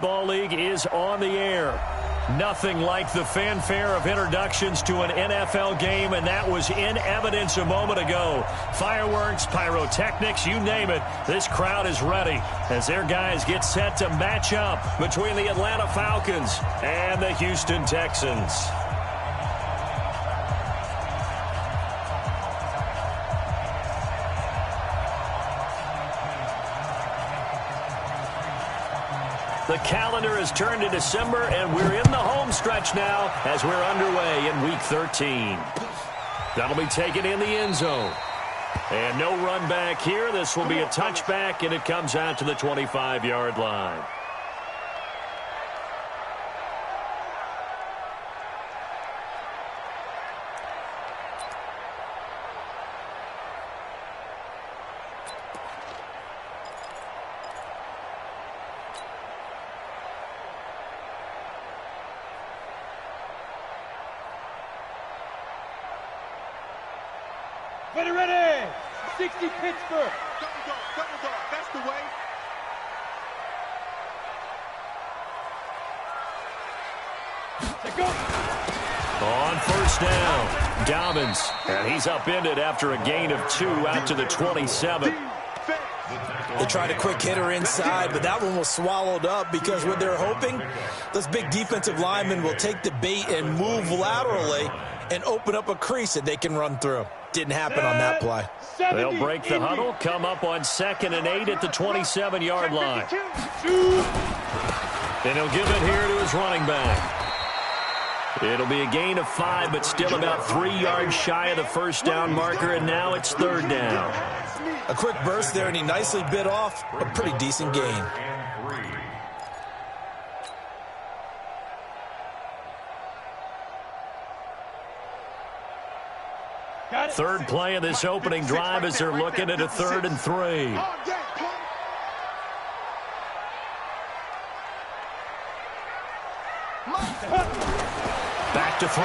Football League is on the air. Nothing like the fanfare of introductions to an NFL game, and that was in evidence a moment ago. Fireworks, pyrotechnics, you name it. This crowd is ready as their guys get set to match up between the Atlanta Falcons and the Houston Texans. The calendar has turned to December, and we're in the home stretch now as we're underway in Week 13. That'll be taken in the end zone. And no run back here. This will be a touchback, and it comes out to the 25-yard line. Ready! 60 Pittsburgh. Double dog, that's the way. On first down, Dobbins, and he's upended after a gain of 2 out to the 27. They tried a quick hitter inside, but that one was swallowed up because what they're hoping, those big defensive linemen will take the bait and move laterally and open up a crease that they can run through. Didn't happen on that play. They'll break the huddle, come up on 2nd and 8 at the 27-yard line. And he'll give it here to his running back. It'll be a gain of 5, but still about 3 yards shy of the first down marker, and now it's 3rd down. A quick burst there, and he nicely bit off a pretty decent gain. Third play of this opening drive as they're looking at a 3rd and 3. Back to throw.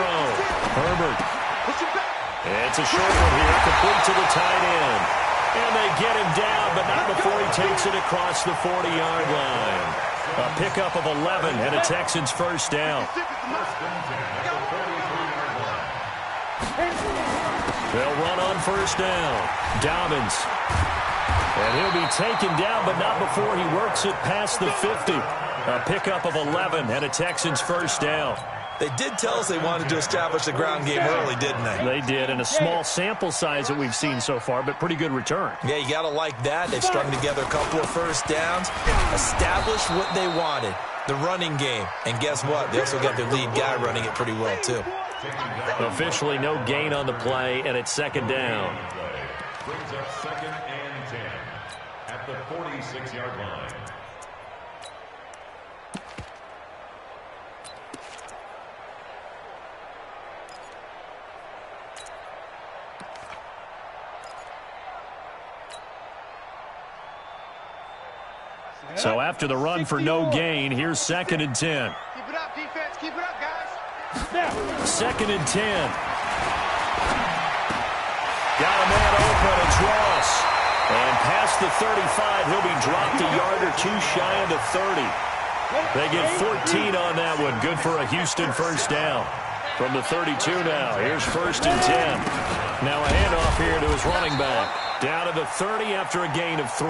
Herbert. It's a short one here, complete to the tight end. And they get him down, but not before he takes it across the 40-yard line. A pickup of 11 and a Texans first down. They'll run on first down. Dobbins. And he'll be taken down, but not before he works it past the 50. A pickup of 11 and a Texans first down. They did tell us they wanted to establish the ground game early, didn't they? They did, and a small sample size that we've seen so far, but pretty good return. Yeah, you got to like that. They've strung together a couple of first downs, established what they wanted, the running game. And guess what? They also got their lead guy running it pretty well, too. Officially no gain on the play, and it's 2nd down. Brings up 2nd and 10 at the 46-yard line. So after the run for no gain, here's 2nd and 10. Keep it up, defense. Keep it up, guys. 2nd and 10. Got a man open. It's Ross. And past the 35, he'll be dropped a yard or 2 shy of the 30. They get 14 on that one. Good for a Houston first down. From the 32 now, here's 1st and 10. Now a handoff here to his running back. Down to the 30 after a gain of 3.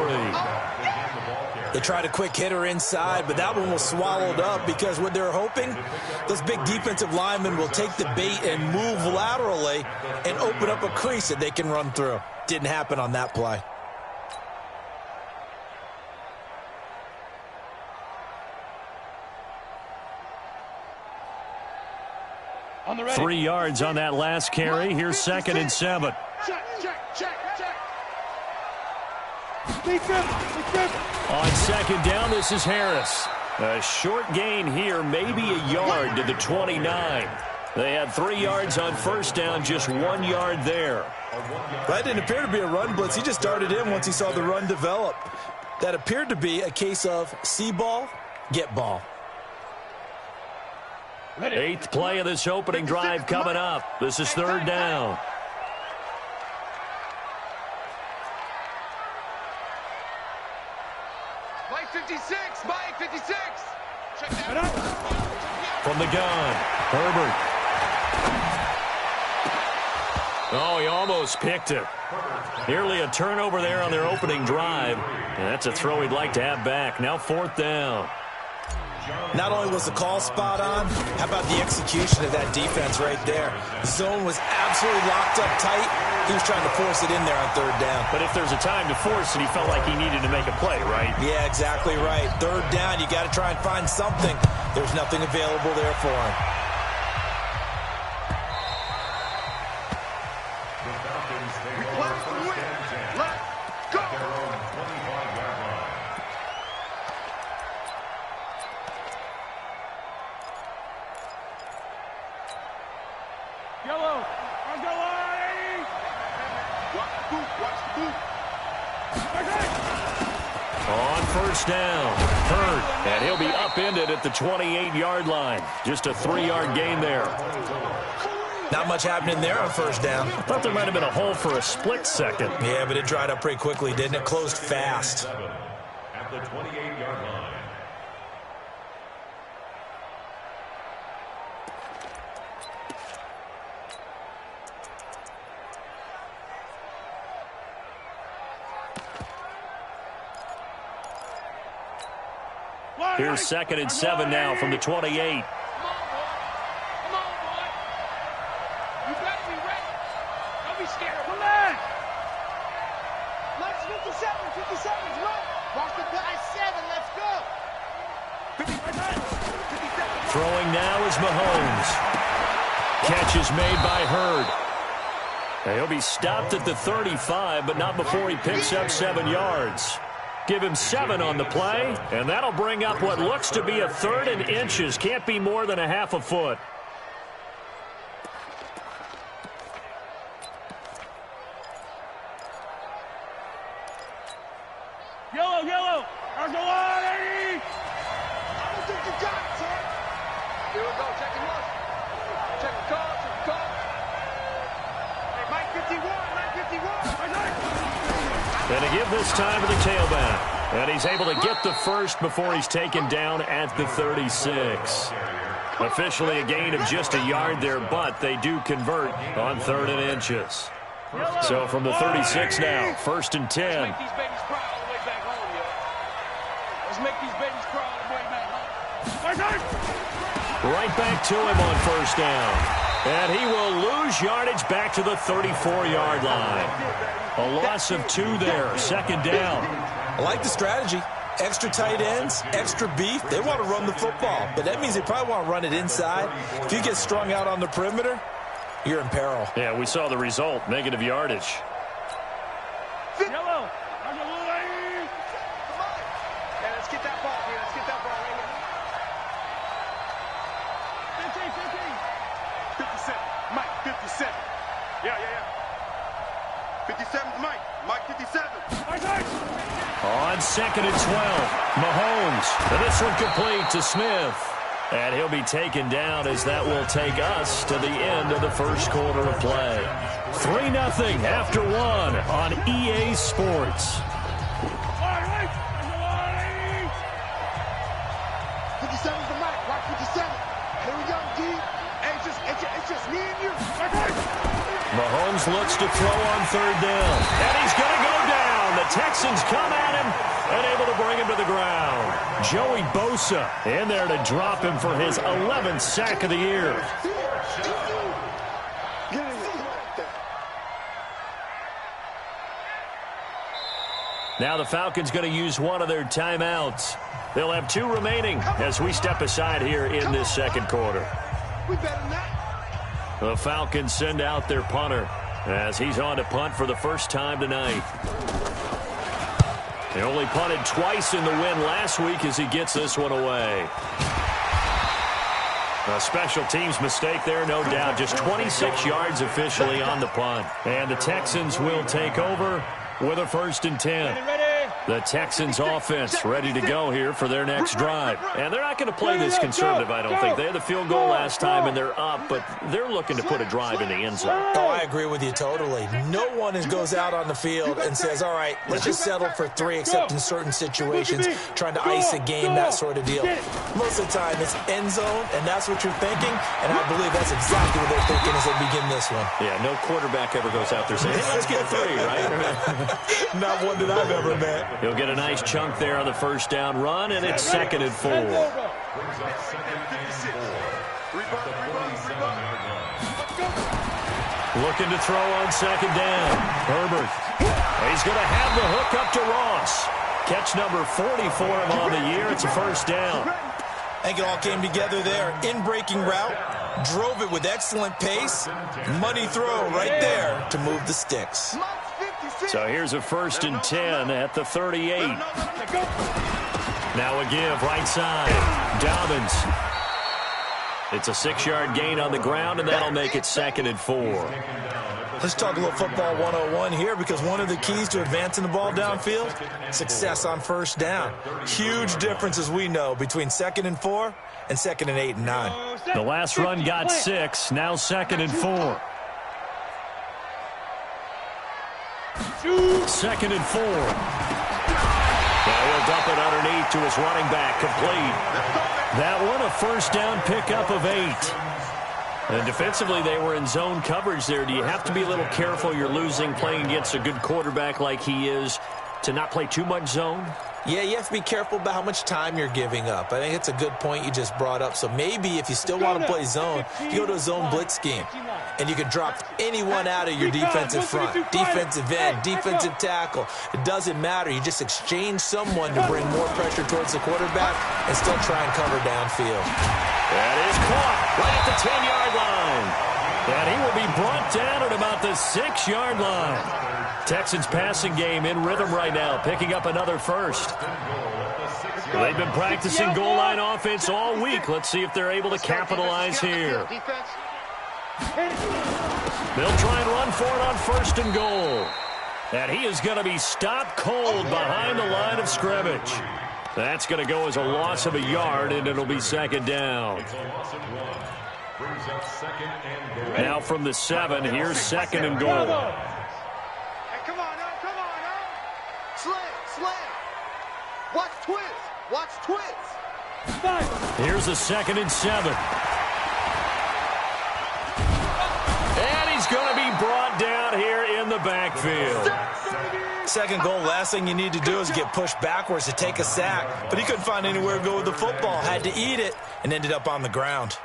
They tried a quick hitter inside, but that one was swallowed up because what they're hoping, those big defensive linemen will take the bait and move laterally and open up a crease that they can run through. Didn't happen on that play. On the 3 yards on that last carry. Here's 2nd and 7. Check. On 2nd down, this is Harris. A short gain here, maybe a yard to the 29. They had 3 yards on first down, just 1 yard there. That didn't appear to be a run blitz. He just darted in once he saw the run develop. That appeared to be a case of see ball, get ball. 8th play of this opening drive coming up. This is 3rd down. Mike 56, Mike 56. From the gun, Herbert. Oh, he almost picked it. Nearly a turnover there on their opening drive. And that's a throw he'd like to have back. Now 4th down. Not only was the call spot on, how about the execution of that defense right there? The zone was absolutely locked up tight. He was trying to force it in there on 3rd down. But if there's a time to force it, he felt like he needed to make a play, right? Yeah, exactly right. 3rd down, you got to try and find something. There's nothing available there for him. Yellow, on the line! Watch the boot, watch the boot. On 1st down, Hurd, and he'll be upended at the 28-yard line. Just a 3-yard gain there. Not much happening there on 1st down. I thought there might have been a hole for a split second. Yeah, but it dried up pretty quickly, didn't it? Closed fast. At the 28-yard line. Here's 2nd and 7 now from the 28. Come on, boy. You better be ready. Don't be scared. Come on. Let's 57, 57's right. Watch the guy 7, let's go. 57. Throwing now is Mahomes. Catch is made by Hurd. Now he'll be stopped at the 35, but not before he picks up 7 yards. Give him 7 on the play, and that'll bring up what looks to be a 3rd and inches. Can't be more than a half a foot. Yellow, yellow. On the line! I don't think you got it, son. Here we go, check him out. Check the call, check the call. Hey, Mike 51, Mike 51. And to give this time to the tailback. And he's able to get the first before he's taken down at the 36. Officially a gain of just a yard there, but they do convert on 3rd and inches. So from the 36 now, 1st and 10. Let's make these babies cry all the way back home, yo. Let's make these babies cry all the way back home. Right back to him on 1st down. And he will lose yardage back to the 34-yard line. A loss of 2 there, 2nd down. I like the strategy. Extra tight ends, extra beef. They want to run the football, but that means they probably want to run it inside. If you get strung out on the perimeter, you're in peril. Yeah, we saw the result, negative yardage. Yellow, on the line! Come on. Hey, let's get that ball here. Let's get that ball right here. 57. Mike, 57. Yeah. 57's Mike. Mike 57. On 2nd and 12, Mahomes. And this one complete to Smith. And he'll be taken down as that will take us to the end of the 1st quarter of play. 3-0 after 1 on EA Sports. 57's the Mike. Watch 57. Here we go, D. Hey, it's just me and you. Mahomes looks to throw on 3rd down. And he's going to go down. The Texans come at him and able to bring him to the ground. Joey Bosa in there to drop him for his 11th sack of the year. Now the Falcons going to use one of their timeouts. They'll have 2 remaining as we step aside here in this 2nd quarter. We better not. The Falcons send out their punter as he's on to punt for the first time tonight. They only punted twice in the win last week as he gets this one away. A special teams mistake there, no doubt. Just 26 yards officially on the punt. And the Texans will take over with a 1st and 10. Ready? The Texans offense ready to go here for their next drive. And they're not going to play this conservative, I don't think. They had the field goal last time, and they're up, but they're looking to put a drive in the end zone. Oh, I agree with you totally. No one goes out on the field and says, all right, let's just settle for 3, except in certain situations, trying to ice a game, that sort of deal. Most of the time, it's end zone, and that's what you're thinking, and I believe that's exactly what they're thinking as they begin this one. Yeah, no quarterback ever goes out there saying, hey, let's get 3, right? Not one that I've ever met. He'll get a nice chunk there on the first down run, and it's 2nd and 4. Looking to throw on 2nd down. Herbert. He's going to have the hook up to Ross. Catch number 40 for him on the year. It's a first down. I think it all came together there. In-breaking route. Drove it with excellent pace. Money throw right there to move the sticks. So here's a 1st and 10 at the 38. Now a give right side. Dobbins. It's a 6-yard gain on the ground, and that'll make it 2nd and 4. Let's talk a little football 101 here, because one of the keys to advancing the ball downfield, success on first down. Huge difference, as we know, between 2nd and 4 and 2nd and 8 and 9. The last run got 6, now 2nd and 4. 2nd and 4. Now he'll dump it underneath to his running back, complete. That one a first down pickup of 8. And defensively, they were in zone coverage there. Do you have to be a little careful? You're losing, playing against a good quarterback like he is, to not play too much zone? Yeah, you have to be careful about how much time you're giving up. I think it's a good point you just brought up. So maybe if you still want to play zone, you go to a zone blitz scheme. And you can drop anyone out of your defensive front. Defensive end, defensive tackle. It doesn't matter. You just exchange someone to bring more pressure towards the quarterback and still try and cover downfield. That is caught right at the 10-yard line. And he will be brought down at about the 6-yard line. Texans passing game in rhythm right now, picking up another first. They've been practicing goal line offense all week. Let's see if they're able to capitalize here. They'll try and run for it on 1st and goal. And he is going to be stopped cold behind the line of scrimmage. That's going to go as a loss of a yard, and it'll be 2nd down. Now from the 7, here's 2nd and goal. Hey, come on now, come on now. Slam. Watch twist. Watch twist. Here's a 2nd and 7. And he's going to be brought down here in the backfield. 2nd goal, last thing you need to do is get pushed backwards to take a sack. But he couldn't find anywhere to go with the football. Had to eat it and ended up on the ground.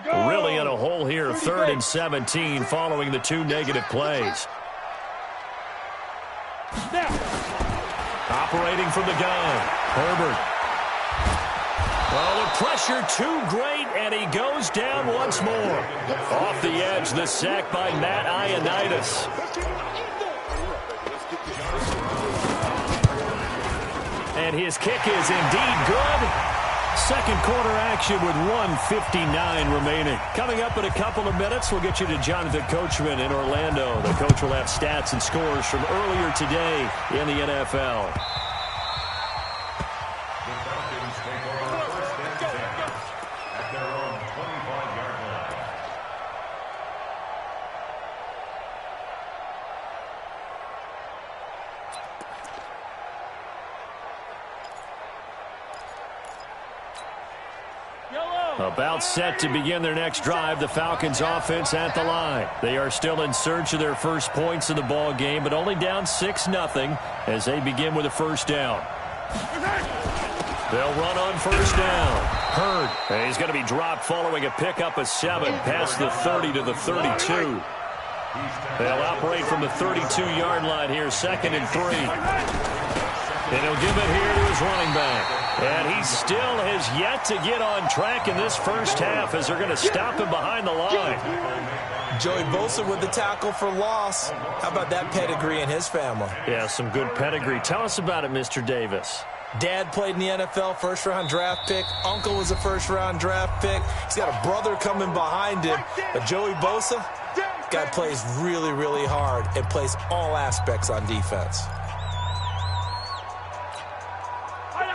Really in a hole here, 3rd and 17 following the 2 negative plays. Operating from the gun, Herbert. Well, the pressure too great, and he goes down once more. Off the edge, the sack by Matt Ioannidis. And his kick is indeed good. 2nd quarter action with 1:59 remaining. Coming up in a couple of minutes, we'll get you to Jonathan Coachman in Orlando. The coach will have stats and scores from earlier today in the NFL. About set to begin their next drive, the Falcons offense at the line. They are still in search of their first points in the ball game, but only down 6-0 as they begin with a first down. They'll run on first down. Hurd. He's going to be dropped following a pickup of 7 past the 30 to the 32. They'll operate from the 32-yard line here, 2nd and 3. And he'll give it here to his running back. And he still has yet to get on track in this first half as they're going to stop him behind the line. Joey Bosa with the tackle for loss. How about that pedigree in his family? Yeah, some good pedigree. Tell us about it, Mr. Davis. Dad played in the NFL, first-round draft pick. Uncle was a first-round draft pick. He's got a brother coming behind him. But Joey Bosa, guy plays really, really hard and plays all aspects on defense.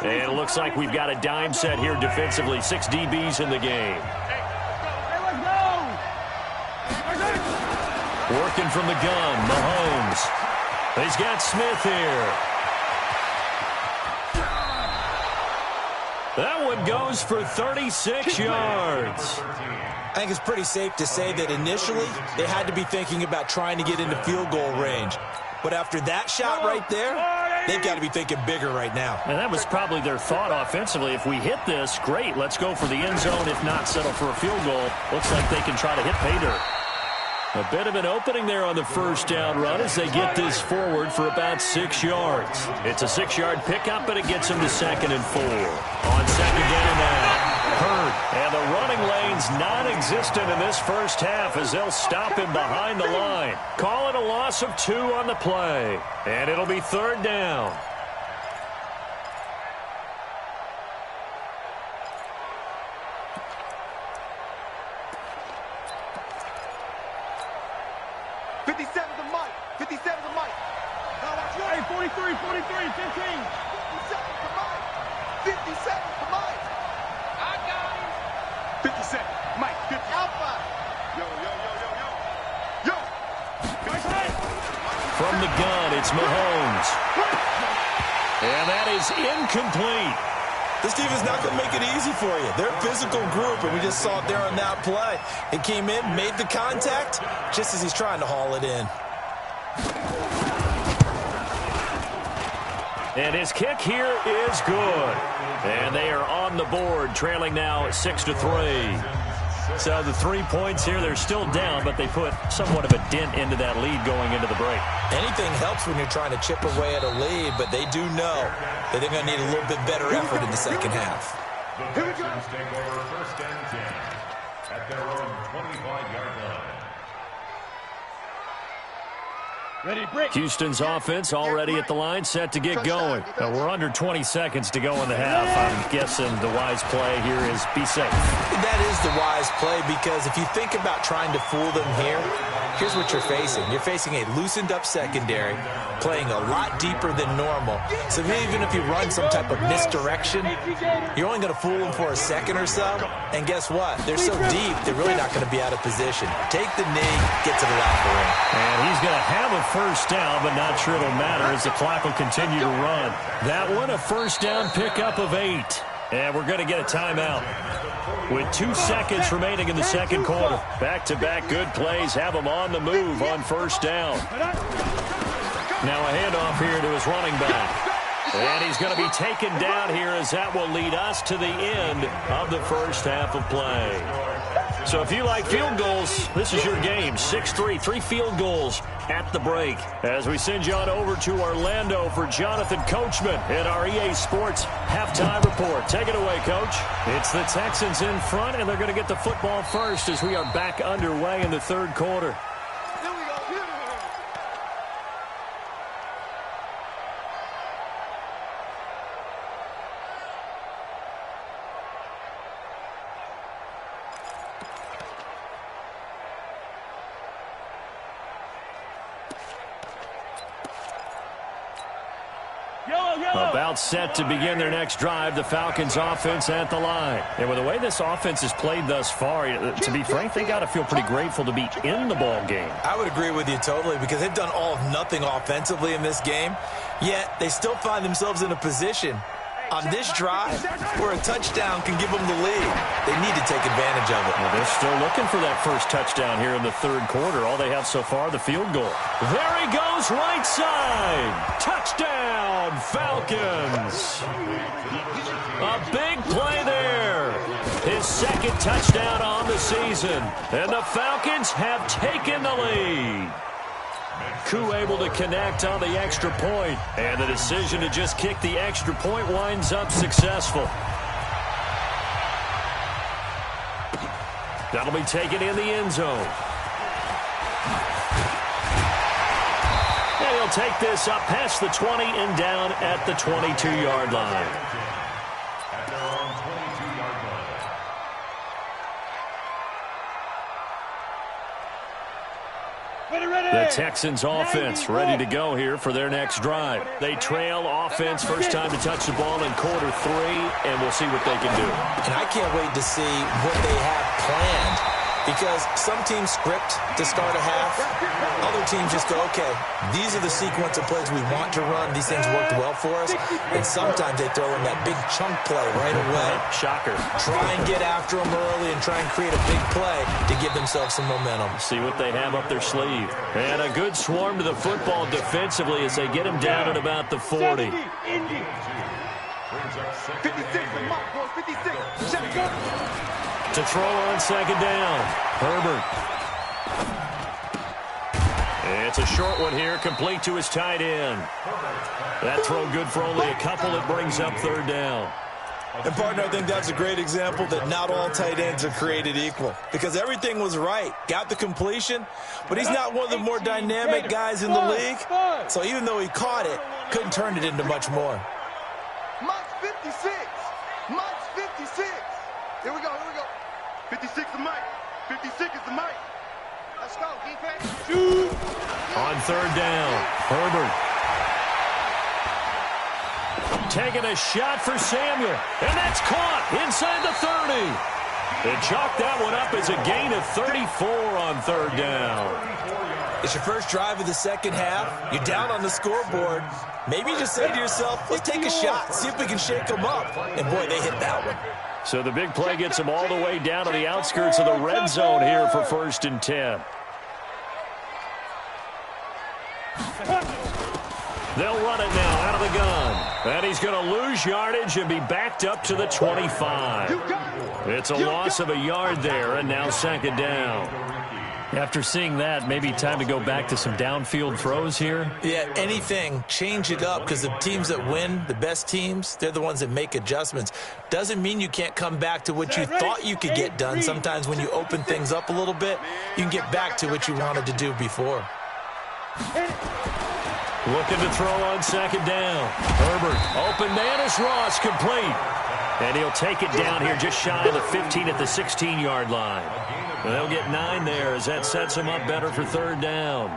And it looks like we've got a dime set here defensively. 6 DBs in the game. Working from the gun, Mahomes. He's got Smith here. That one goes for 36 yards. I think it's pretty safe to say that initially they had to be thinking about trying to get into field goal range. But after that shot right there, they've got to be thinking bigger right now. And that was probably their thought offensively. If we hit this, great, let's go for the end zone. If not, settle for a field goal. Looks like they can try to hit pay dirt. A bit of an opening there on the first down run as they get this forward for about 6 yards. It's a 6-yard pickup, but it gets them to 2nd and 4. On 2nd down now, Hurd. And the running lane's non-existent in this first half as they'll stop him behind the line. Call it a loss of 2 on the play. And it'll be 3rd down. Hey, 43, 15. 57 to Mike. 57 to Mike. I got him. 57. Mike, 50. Alpha. Yo. From the gun, it's Mahomes. And that is incomplete. This team is not going to make it easy for you. They're a physical group, and we just saw it there on that play. It came in, made the contact, just as he's trying to haul it in. And his kick here is good. And they are on the board, trailing now 6-3. So the 3 points here, they're still down, but they put somewhat of a dent into that lead going into the break. Anything helps when you're trying to chip away at a lead, but they do know that they're going to need a little bit better effort in the second half. The Texans take over 1st and 10 at their own 25-yard line. Ready, break. Houston's offense already at the line, set to get going. Now we're under 20 seconds to go in the half. I'm guessing the wise play here is be safe. That is the wise play, because if you think about trying to fool them here, here's what you're facing. You're facing a loosened up secondary, playing a lot deeper than normal. So even if you run some type of misdirection, you're only going to fool them for a second or so. And guess what? They're so deep, they're really not going to be out of position. Take the knee, get to the locker room. And he's going to have a first down, but not sure it'll matter as the clock will continue to run. That one, a first down pickup of 8. And we're going to get a timeout with 2 seconds remaining in the second quarter. Back-to-back good plays have him on the move on first down. Now a handoff here to his running back. And he's going to be taken down here as that will lead us to the end of the first half of play. So if you like field goals, this is your game. 6-3, 3 field goals at the break. As we send you on over to Orlando for Jonathan Coachman in our EA Sports halftime report. Take it away, Coach. It's the Texans in front, and they're going to get the football first as we are back underway in the third quarter. About set to begin their next drive, the Falcons offense at the line. And with the way this offense has played thus far, to be frank, they got to feel pretty grateful to be in the ball game. I would agree with you totally, because they've done all of nothing offensively in this game, yet they still find themselves in a position on this drive where a touchdown can give them the lead. They need to take advantage of it. Well, they're still looking for that first touchdown here in the third quarter. All they have so far, the field goal. There he goes, right side. Touchdown, Falcons. A big play there. His second touchdown on the season. And the Falcons have taken the lead. Koo able to connect on the extra point, and the decision to just kick the extra point winds up successful. That'll be taken in the end zone. And he'll take this up past the 20 and down at the 22-yard line. Ready. The Texans offense ready to go here for their next drive. They trail offense first time to touch the ball in quarter 3, and we'll see what they can do. And I can't wait to see what they have planned, because some teams script to start a half. Other teams just go, okay, these are the sequence of plays we want to run. These things worked well for us. And sometimes they throw in that big chunk play right away. Shocker. Try and get after them early and try and create a big play to give themselves some momentum. See what they have up their sleeve. And a good swarm to the football defensively as they get him down at about the 40. 56 and Mike, boys, 56. Check it. To throw on second down, Herbert. It's a short one here, complete to his tight end. That throw good for only a couple. It brings up third down. And, partner, I think that's a great example that not all tight ends are created equal, because everything was right. Got the completion, but he's not one of the more dynamic guys in the league. So even though he caught it, couldn't turn it into much more. Mike's 56. Mike's 56. Here we go, here we go. 56 is Mike. 56 is the Mike. Let's go, defense. Shoot. On third down, Herbert. Taking a shot for Samuel, and that's caught inside the 30. They chalk that one up as a gain of 34 on third down. It's your first drive of the second half. You're down on the scoreboard. Maybe you just say to yourself, let's take a shot, see if we can shake them up. And, boy, they hit that one. So the big play gets them all the way down to the outskirts of the red zone here for 1st and 10. They'll run it now out of the gun. And he's going to lose yardage and be backed up to the 25. It's a loss of a yard there, and now second down. After seeing that, maybe time to go back to some downfield throws here. Yeah, anything, change it up, because the teams that win, the best teams, they're the ones that make adjustments. Doesn't mean you can't come back to what you thought you could get done. Sometimes when you open things up a little bit, you can get back to what you wanted to do before. Looking to throw on second down. Herbert, open man is Ross, complete. And he'll take it down here just shy of the 15 at the 16-yard line. And they'll get 9 there as that sets them up better for third down.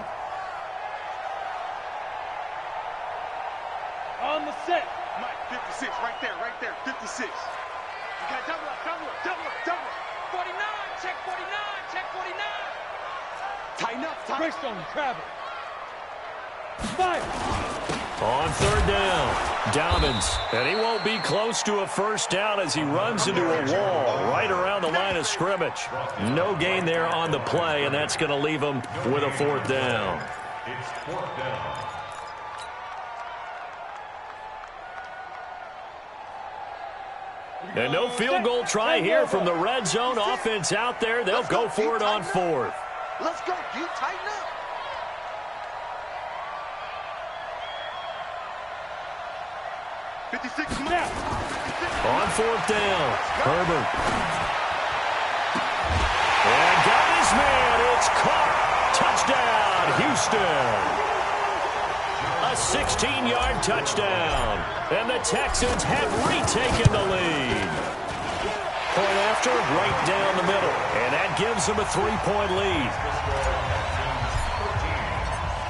On the set. Mike, 56, right there, 56. You got double up. 49, check 49, check 49. Tighten up, Greystone, travel. 5. On third down, Dobbins, and he won't be close to a first down as he runs into a wall right around the line of scrimmage. No gain there on the play, and that's going to leave him with a 4th down. It's 4th down. And no field goal try here from the red zone. Offense out there. They'll go for it on 4th. Let's go, you tighten up. 56 now. On 4th down, Herbert. And got his man. It's caught. Touchdown, Houston. A 16-yard touchdown. And the Texans have retaken the lead. Point after, right down the middle. And that gives them a 3-point lead.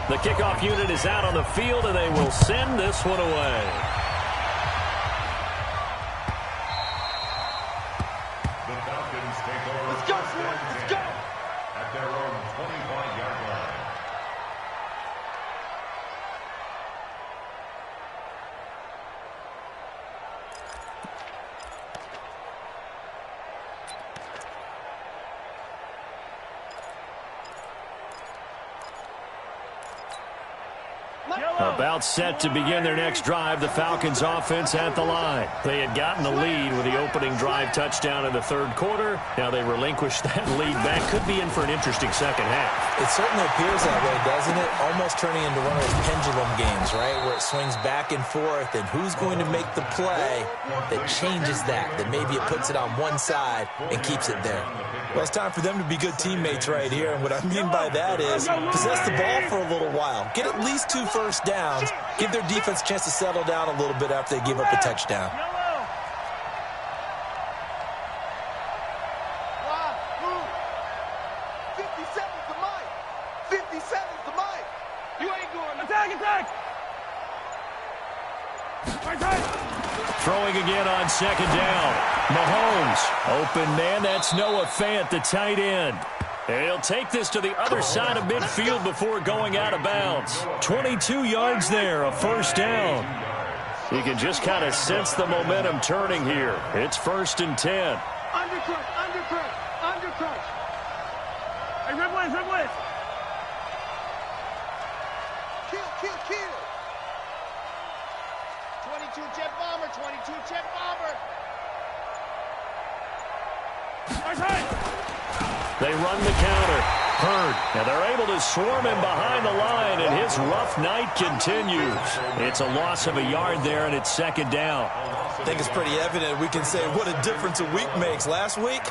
The kickoff unit is out on the field, and they will send this one away. Let's go, let's go. At their own 25-yard line. About set to begin their next drive, the Falcons offense at the line. They had gotten the lead with the opening drive touchdown in the third quarter. Now they relinquished that lead back. Could be in for an interesting second half. It certainly appears that way, doesn't it? Almost turning into one of those pendulum games, right, where it swings back and forth, and who's going to make the play that changes that maybe it puts it on one side and keeps it there. Well, it's time for them to be good teammates right here, and what I mean by that is possess the ball for a little while. Get at least 2 first downs. Give their defense a chance to settle down a little bit after they give up a touchdown. 57 to Mike. 57 to Mike. You ain't going. Attack! Throwing again on second down. Mahomes. Open man. That's Noah Fant, the tight end. And he'll take this to the other side of midfield before going out of bounds. 22 yards there, a first down. You can just kind of sense the momentum turning here. It's 1st and 10. Undercrush. Hey, rib blitz. Kill. 22 jet bomber. They run the counter. Hurd. Now they're able to swarm him behind the line, and his rough night continues. It's a loss of a yard there, and it's 2nd down. I think it's pretty evident. We can say what a difference a week makes. Last week,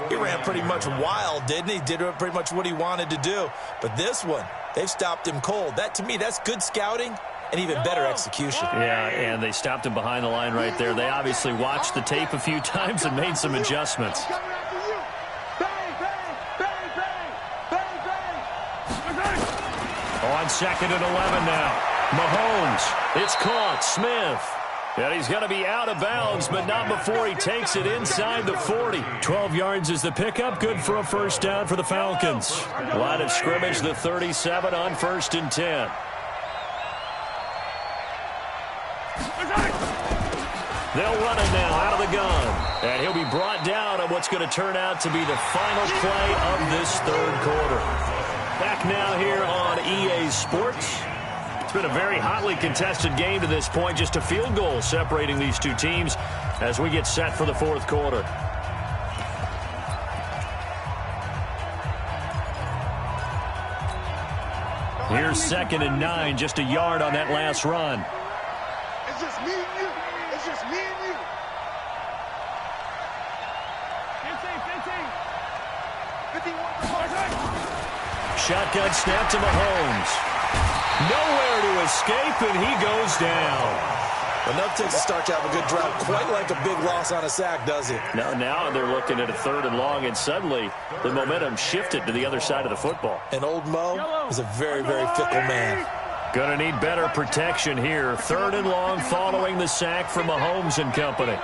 he ran pretty much wild, didn't he? Did pretty much what he wanted to do. But this one, they've stopped him cold. That, to me, that's good scouting and even better execution. Yeah, and they stopped him behind the line right there. They obviously watched the tape a few times and made some adjustments. On 2nd and 11 now. Mahomes. It's caught. Smith. And he's going to be out of bounds, but not before he takes it inside the 40. 12 yards is the pickup. Good for a first down for the Falcons. Line of scrimmage, the 37 on 1st and 10. They'll run it now out of the gun. And he'll be brought down on what's going to turn out to be the final play of this 3rd quarter. Back now here on EA Sports. It's been a very hotly contested game to this point. Just a field goal separating these two teams as we get set for the 4th quarter. Here's 2nd and 9, just a yard on that last run. It's just me and you. 15. Shotgun snap to Mahomes. Nowhere to escape, and he goes down. Enough takes to start to have a good drive. Quite like a big loss on a sack, does it? Now they're looking at a 3rd and long, and suddenly the momentum shifted to the other side of the football. And old Mo is a very, very fickle man. Going to need better protection here. 3rd and long following the sack from Mahomes and company.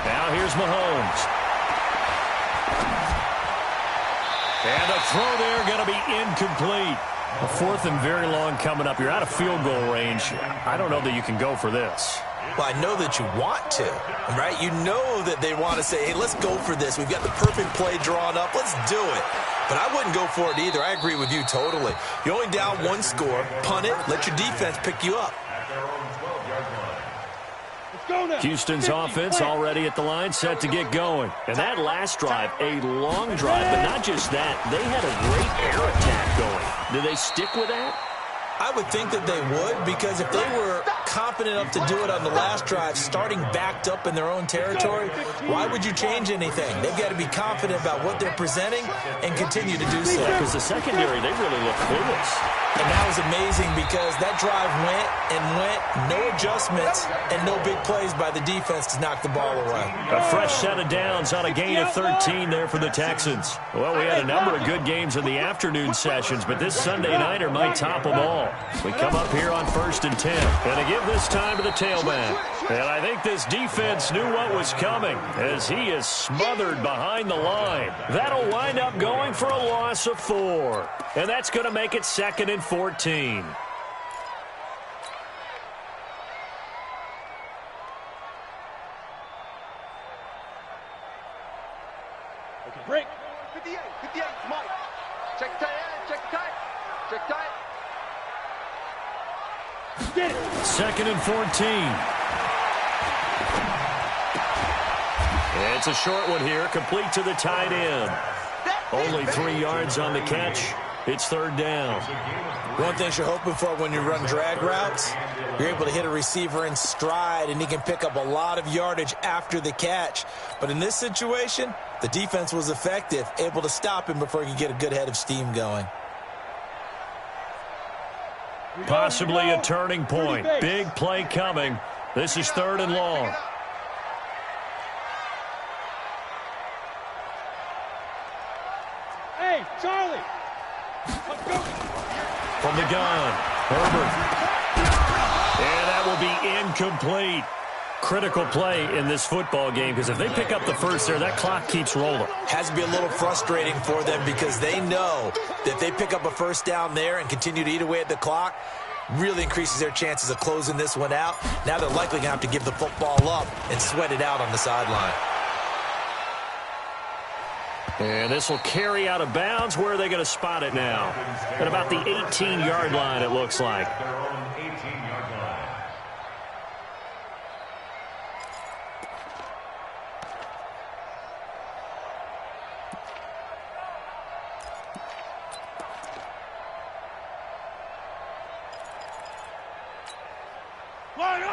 Now here's Mahomes. And the throw there going to be incomplete. A 4th and very long coming up. You're out of field goal range. I don't know that you can go for this. Well, I know that you want to, right? You know that they want to say, hey, let's go for this. We've got the perfect play drawn up. Let's do it. But I wouldn't go for it either. I agree with you totally. You're only down 1 score. Punt it. Let your defense pick you up. Houston's offense already at the line, set to get going. And that last drive, a long drive, but not just that. They had a great air attack going. Do they stick with that? I would think that they would, because if they were confident enough to do it on the last drive, starting backed up in their own territory, why would you change anything? They've got to be confident about what they're presenting and continue to do so. Because the secondary, they really look clueless. And that was amazing because that drive went and went, no adjustments, and no big plays by the defense to knock the ball away. A fresh set of downs on a gain of 13 there for the Texans. Well, we had a number of good games in the afternoon sessions, but this Sunday nighter might top them all. We come up here on 1st and 10. And to give this time to the tailback. And I think this defense knew what was coming as he is smothered behind the line. That'll wind up going for a loss of 4. And that's going to make it 2nd and 14. Okay, break. 58, Mike. Check tight, check tight, check tight. Get it. 2nd and 14. It's a short one here, complete to the tight end. Only 3 yards on the catch. It's 3rd down. One thing you're hoping for when you run drag routes, you're able to hit a receiver in stride, and he can pick up a lot of yardage after the catch. But in this situation, the defense was effective, able to stop him before he could get a good head of steam going. Possibly a turning point. Big play coming. This is 3rd and long. Hey, Charlie, From the gun, Herbert. And that will be incomplete. Critical play in this football game, because if they pick up the first there, that clock keeps rolling. Has to be a little frustrating for them because they know that if they pick up a first down there and continue to eat away at the clock, really increases their chances of closing this one out. Now they're likely going to have to give the football up and sweat it out on the sideline. And this will carry out of bounds. Where are they going to spot it now? At about the 18-yard line, it looks like.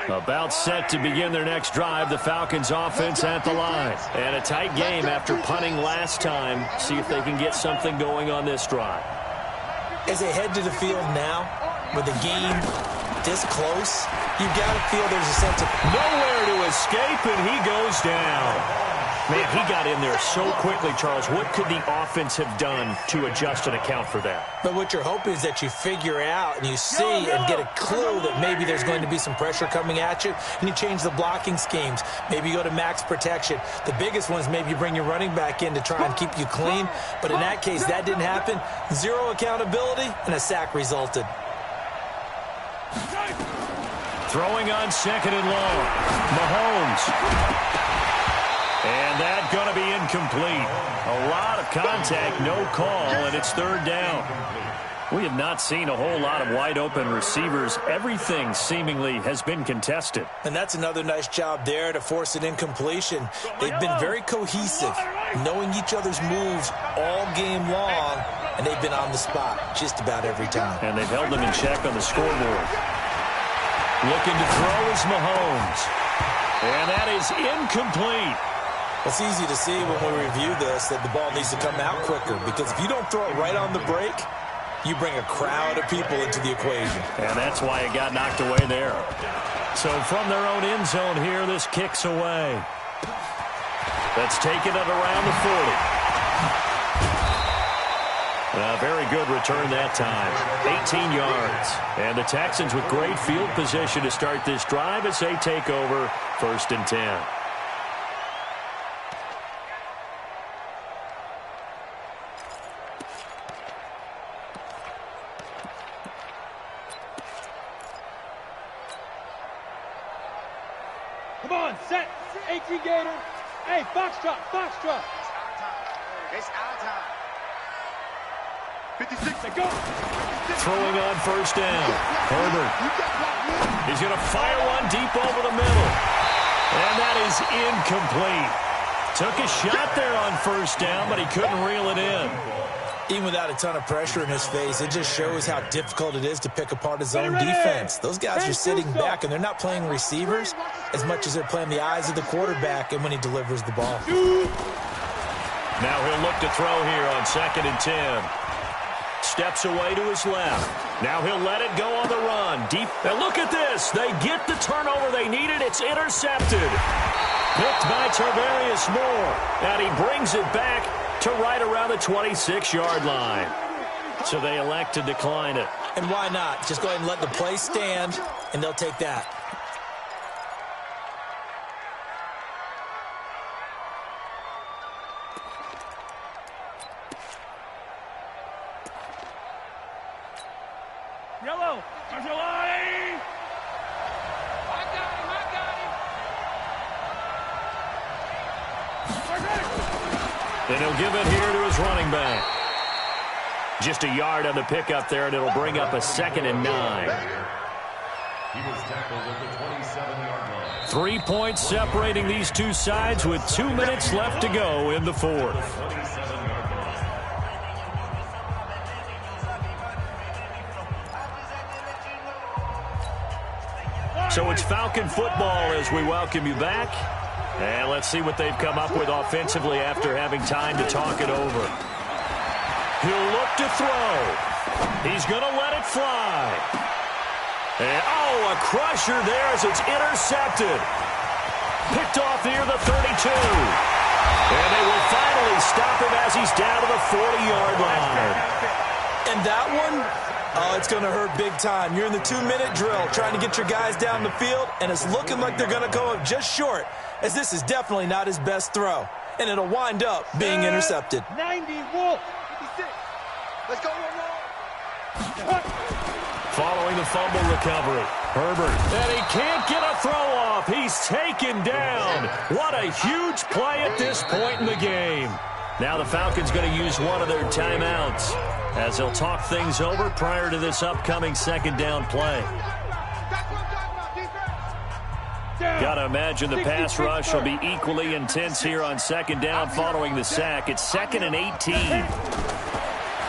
About set to begin their next drive, the Falcons offense at the line. And a tight game after punting last time. See if they can get something going on this drive. As they head to the field now, with the game this close, you've got to feel there's a sense of nowhere to escape, and he goes down. Man, he got in there so quickly, Charles. What could the offense have done to adjust and account for that? But what you're hoping is that you figure out and you see and get a clue that maybe there's going to be some pressure coming at you, and you change the blocking schemes. Maybe you go to max protection. The biggest one is maybe you bring your running back in to try and keep you clean. But in that case, that didn't happen. Zero accountability, and a sack resulted. Throwing on second and long. Mahomes. And that's going to be incomplete. A lot of contact, no call, and it's third down. We have not seen a whole lot of wide-open receivers. Everything seemingly has been contested. And that's another nice job there to force an incompletion. They've been very cohesive, knowing each other's moves all game long, and they've been on the spot just about every time. And they've held them in check on the scoreboard. Looking to throw is Mahomes. And that is incomplete. It's easy to see when we review this that the ball needs to come out quicker, because if you don't throw it right on the break, you bring a crowd of people into the equation. And that's why it got knocked away there. So from their own end zone here, this kicks away. That's taken it around the 40. A very good return that time. 18 yards. And the Texans with great field position to start this drive as they take over 1st and 10. Come on, set. 18 Gator. Hey, foxtrot, foxtrot. It's our time. 56, go. Throwing on first down. Herbert. He's going to fire one deep over the middle. And that is incomplete. Took a shot there on first down, but he couldn't reel it in. Even without a ton of pressure in his face, it just shows how difficult it is to pick apart his own defense. Those guys are sitting back, and they're not playing receivers as much as they're playing the eyes of the quarterback and when he delivers the ball. Now he'll look to throw here on 2nd and 10. Steps away to his left. Now he'll let it go on the run. Deep. And look at this. They get the turnover they needed. It's intercepted. Picked by Tarvarius Moore. And he brings it back to right around the 26-yard line. So they elect to decline it. And why not? Just go ahead and let the play stand, and they'll take that. Yellow. Angelani. I got him. And he'll give it here to his running back. Just a yard on the pickup there, and it'll bring up a 2nd and 9. He was tackled at the 27-yard line. 3 points separating these two sides with 2 minutes left to go in the 4th. So it's Falcon football as we welcome you back. And let's see what they've come up with offensively after having time to talk it over. He'll look to throw. He's going to let it fly. And, a crusher there as it's intercepted. Picked off near the 32. And they will finally stop him as he's down to the 40-yard line. And that one, oh, it's going to hurt big time. You're in the 2-minute drill trying to get your guys down the field, and it's looking like they're going to come up just short, as this is definitely not his best throw. And it'll wind up being intercepted. 90, Wolf. 56. Let's go one more. Following the fumble recovery, Herbert. And he can't get a throw off. He's taken down. What a huge play at this point in the game. Now the Falcons going to use one of their timeouts as they'll talk things over prior to this upcoming second down play. Got to imagine the pass rush will be equally intense here on second down following the sack. It's 2nd and 18.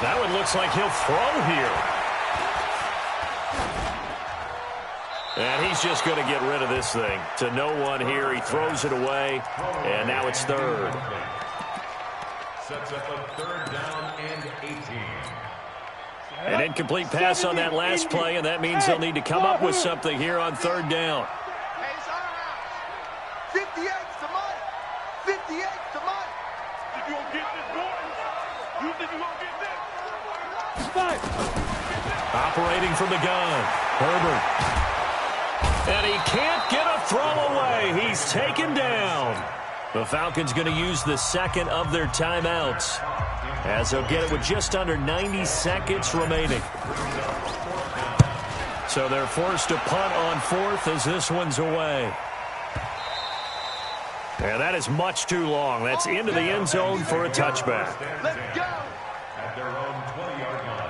That one looks like he'll throw here. And he's just going to get rid of this thing. To no one here. He throws it away, and now it's 3rd. Sets up a 3rd down and 18. An incomplete pass on that last play, and that means they'll need to come up with something here on 3rd down. Hey, it's our house. 58's the money. 58's the money. Think you gonna get this, boy? You think you gonna get this? Operating from the gun, Herbert. And he can't get a throw away. He's taken down. The Falcons going to use the 2nd of their timeouts, as they'll get it with just under 90 seconds remaining. So they're forced to punt on 4th as this one's away. And that is much too long. That's into the end zone for a touchback. Let's go. At their own 20-yard line.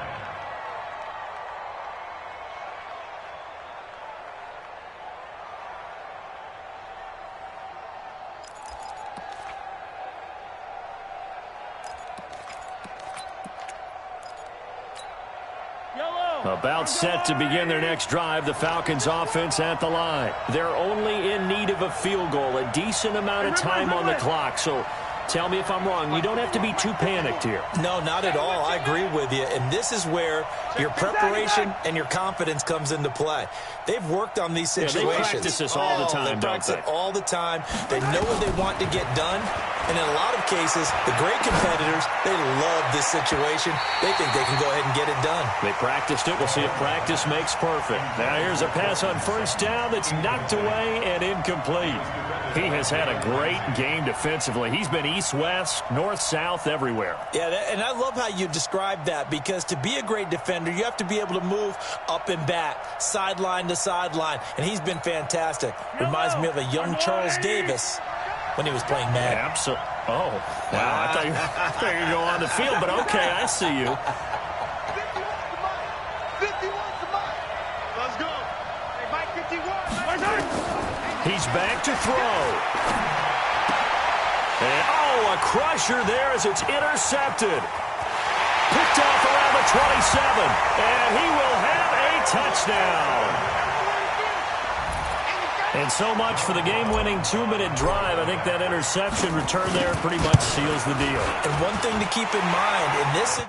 About set to begin their next drive, the Falcons offense at the line. They're only in need of a field goal, a decent amount of time on the clock. So tell me if I'm wrong. You don't have to be too panicked here. No, not at all. I agree with you. And this is where your preparation and your confidence comes into play. They've worked on these situations. Yeah, they practice this all the time, they practice it all the time. They know what they want to get done. And in a lot of cases, the great competitors, they love this situation. They think they can go ahead and get it done. They practiced it. We'll see if practice makes perfect. Now here's a pass on 1st down that's knocked away and incomplete. He has had a great game defensively. He's been east-west, north-south, everywhere. Yeah, and I love how you described that, because to be a great defender, you have to be able to move up and back, sideline to sideline, and he's been fantastic. Reminds me of a young Charles Davis when he was playing Madden. Absolutely. Oh, wow. I thought you were going to go on the field, but okay, I see you. 51's the money. 51's the money. Let's go. Hey, Mike 51. He's back to throw. And, oh, a crusher there as it's intercepted. Picked off around the 27. And he will have a touchdown. And so much for the game-winning 2-minute drive. I think that interception return there pretty much seals the deal. And one thing to keep in mind, in this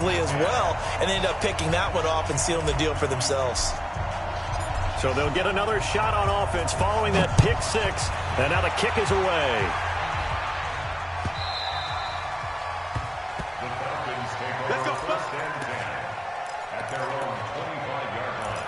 as well, and they end up picking that one off and sealing the deal for themselves. So they'll get another shot on offense following that pick 6, and now the kick is away. Let's go, 1st and 10 at their own 25-yard line.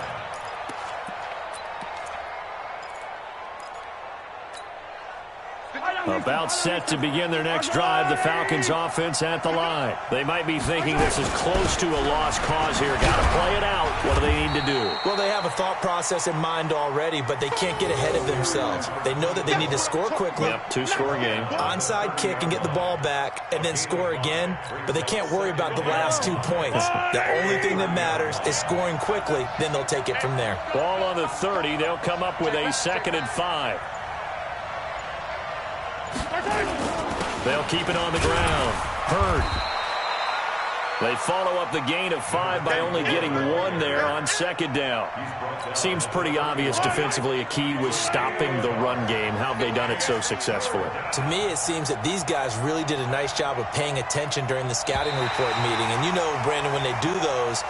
About set to begin their next drive, the Falcons offense at the line. They might be thinking this is close to a lost cause here. Got to play it out. What do they need to do? Well, they have a thought process in mind already, but they can't get ahead of themselves. They know that they need to score quickly. Yep, 2-score game. Onside kick and get the ball back and then score again, but they can't worry about the last 2 points. The only thing that matters is scoring quickly, then they'll take it from there. Ball on the 30. They'll come up with a 2nd and 5. They'll keep it on the ground. Hurd. They follow up the gain of 5 by only getting 1 there on 2nd down. Seems pretty obvious defensively a key was stopping the run game. How have they done it so successfully? To me, it seems that these guys really did a nice job of paying attention during the scouting report meeting. And you know, Brandon, when they do those,